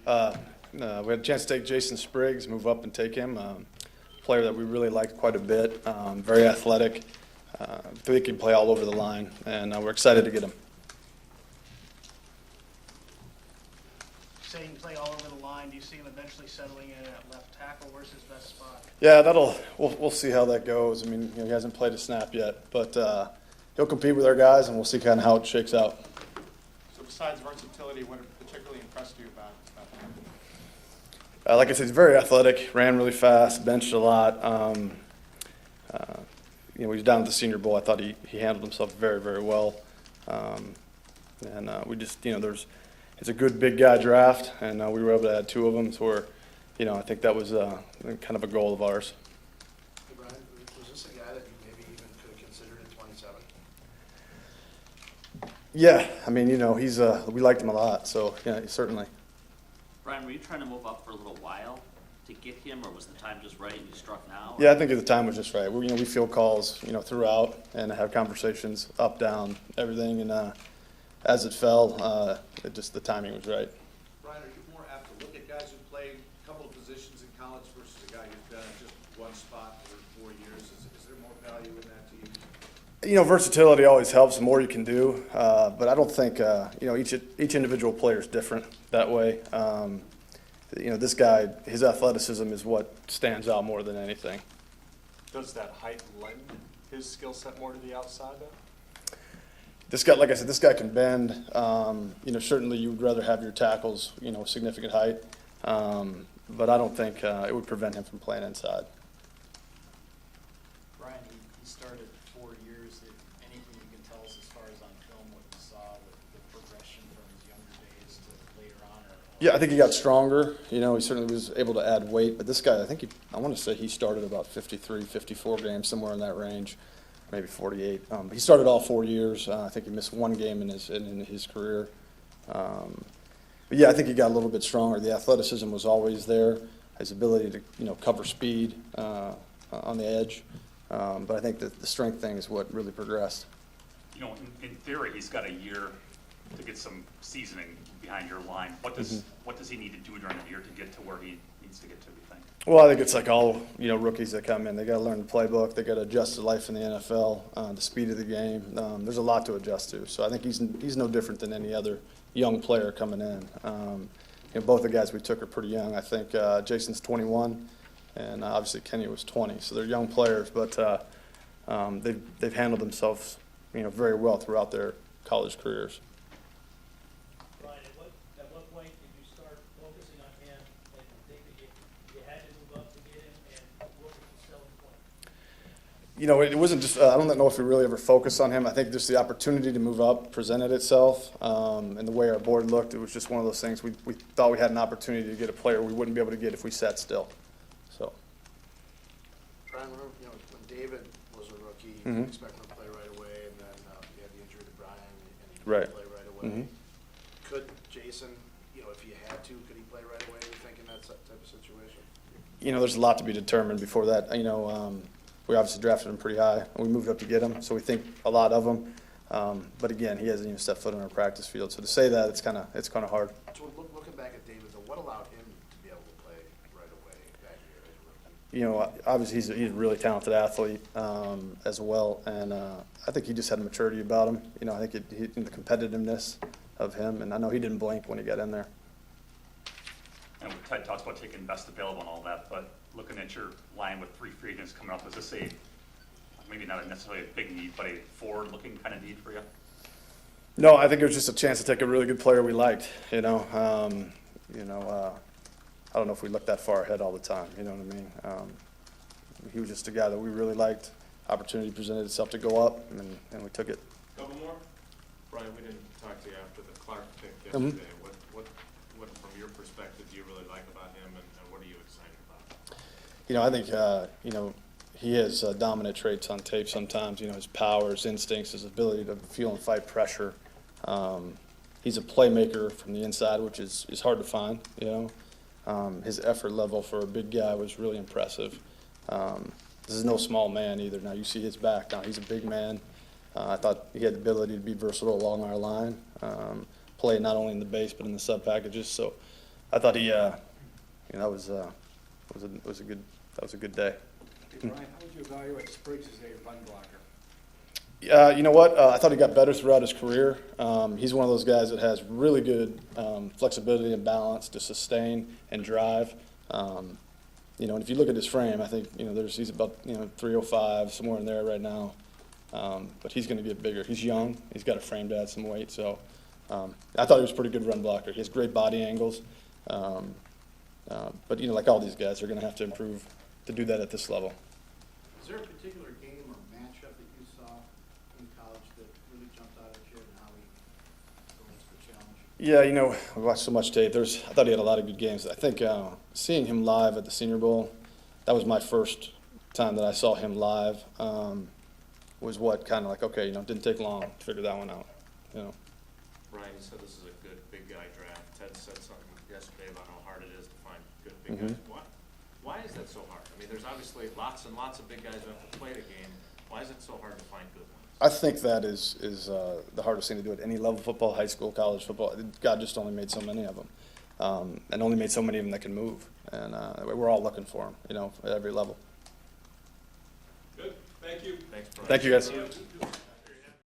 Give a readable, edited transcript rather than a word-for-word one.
We had a chance to take Jason Spriggs, move up and take him. Player that we really liked quite a bit, very athletic. I think he can play all over the line, and we're excited to get him. Say he can play all over the line. Do you see him eventually settling in at left tackle? Where's his best spot? Yeah, we'll see how that goes. I mean, he hasn't played a snap yet, but he'll compete with our guys, and we'll see kind of how it shakes out. So besides versatility, what particularly impressed you about him? Like I said, he's very athletic, ran really fast, benched a lot. He was down at the Senior Bowl. I thought he handled himself very, very well. We just, it's a good big guy draft, and we were able to add two of them. So I think that was kind of a goal of ours. Hey Brian, was this a guy that you maybe even could have considered at 27? Yeah, I mean, we liked him a lot, so yeah, certainly. Brian, were you trying to move up for a little while to get him, or was the time just right and you struck now? Yeah, I think the time was just right. We field calls, throughout and have conversations up, down, everything, and as it fell, the timing was right. Brian, are you more apt to look at guys who played a couple of positions in college versus a guy who's been in just one spot for 4 years? Is there more value in that to you? Versatility always helps. The more you can do, but I don't think each individual player is different that way. This guy, his athleticism is what stands out more than anything. Does that height lend his skill set more to the outside, though? This guy, like I said, this guy can bend. Certainly you would rather have your tackles, significant height, but I don't think it would prevent him from playing inside. Brian, he started 4 years. Anything you can tell us as far as on film what you saw, the progression from his younger days to later on? Yeah, I think he got stronger. He certainly was able to add weight, but this guy, I want to say he started about 53, 54 games, somewhere in that range, maybe 48. He started all 4 years. I think he missed one game in his career. But yeah, I think he got a little bit stronger. The athleticism was always there. His ability to cover speed on the edge. But I think that the strength thing is what really progressed. In theory, he's got a year to get some seasoning behind your line. What does he need to do during the year to get to where he needs to get to, you think? Well, I think it's like all rookies that come in. They got to learn the playbook. They got to adjust to life in the NFL, the speed of the game. There's a lot to adjust to. So I think he's no different than any other young player coming in. Both the guys we took are pretty young. I think Jason's 21, and obviously Kenny was 20. So they're young players, but they've handled themselves very well throughout their college careers. Brian, at what point did you start focusing on him and think that you had to move up to get him, and what was the selling point? It wasn't just, I don't know if we really ever focused on him. I think just the opportunity to move up presented itself. And the way our board looked, it was just one of those things. We thought we had an opportunity to get a player we wouldn't be able to get if we sat still. So. Brian, remember, when David was a rookie, Mm-hmm. you expect him to play right away, and then you had the injury to Brian, and he Right. didn't play right away. Mm-hmm. Could Jason, if you had to, could he play right away, you think, in that type of situation? There's a lot to be determined before that. We obviously drafted him pretty high, and we moved up to get him, so we think a lot of him. But again, he hasn't even stepped foot on our practice field. So to say that, it's kind of hard. So looking back at David, though, what allowed him to be able to play right away that year as a rookie? Obviously he's a really talented athlete as well, and I think he just had a maturity about him. I think in the competitiveness of him, and I know he didn't blink when he got in there. And Ted talks about taking best available and all that, but looking at your line with 3 free agents coming up, is this maybe not necessarily a big need, but a forward-looking kind of need for you? No, I think it was just a chance to take a really good player we liked. I don't know if we looked that far ahead all the time. You know what I mean? He was just a guy that we really liked. Opportunity presented itself to go up, and we took it. Couple more? Brian, we didn't talk to you after the Clark pick yesterday. Mm-hmm. What, from your perspective, do you really like about him, and what are you excited about? I think, he has dominant traits on tape sometimes. His power, his instincts, his ability to feel and fight pressure. He's a playmaker from the inside, which is hard to find, His effort level for a big guy was really impressive. This is no small man either. Now, you see his back. Now, he's a big man. I thought he had the ability to be versatile along our line, play not only in the base but in the sub packages. So I thought he, you know, that was a good day. Hey, Brian, how would you evaluate Spriggs as a run blocker? You know what? I thought he got better throughout his career. He's one of those guys that has really good flexibility and balance to sustain and drive. You know, and if you look at his frame, I think, you know, he's about, you know, 305, somewhere in there right now. But he's going to get bigger. He's young. He's got a frame to add some weight. So I thought he was a pretty good run blocker. He has great body angles. But, you know, like all these guys, they're going to have to improve to do that at this level. Is there a particular game or matchup that you saw in college that really jumped out at you and how he rose to the challenge? Yeah, you know, we watched so much tape. I thought he had a lot of good games. I think seeing him live at the Senior Bowl, that was my first time that I saw him live. Was what kind of like, okay, you know, it didn't take long to figure that one out. You know. Brian, you said this is a good big guy draft. Ted said something yesterday about how hard it is to find good big guys. Why is that so hard? I mean, there's obviously lots and lots of big guys who have to play the game. Why is it so hard to find good ones? I think that is the hardest thing to do at any level, football, high school, college football. God just only made so many of them, and only made so many of them that can move. And we're all looking for them, you know, at every level. Good. Thank you. Thanks, Brian. Thank you, guys.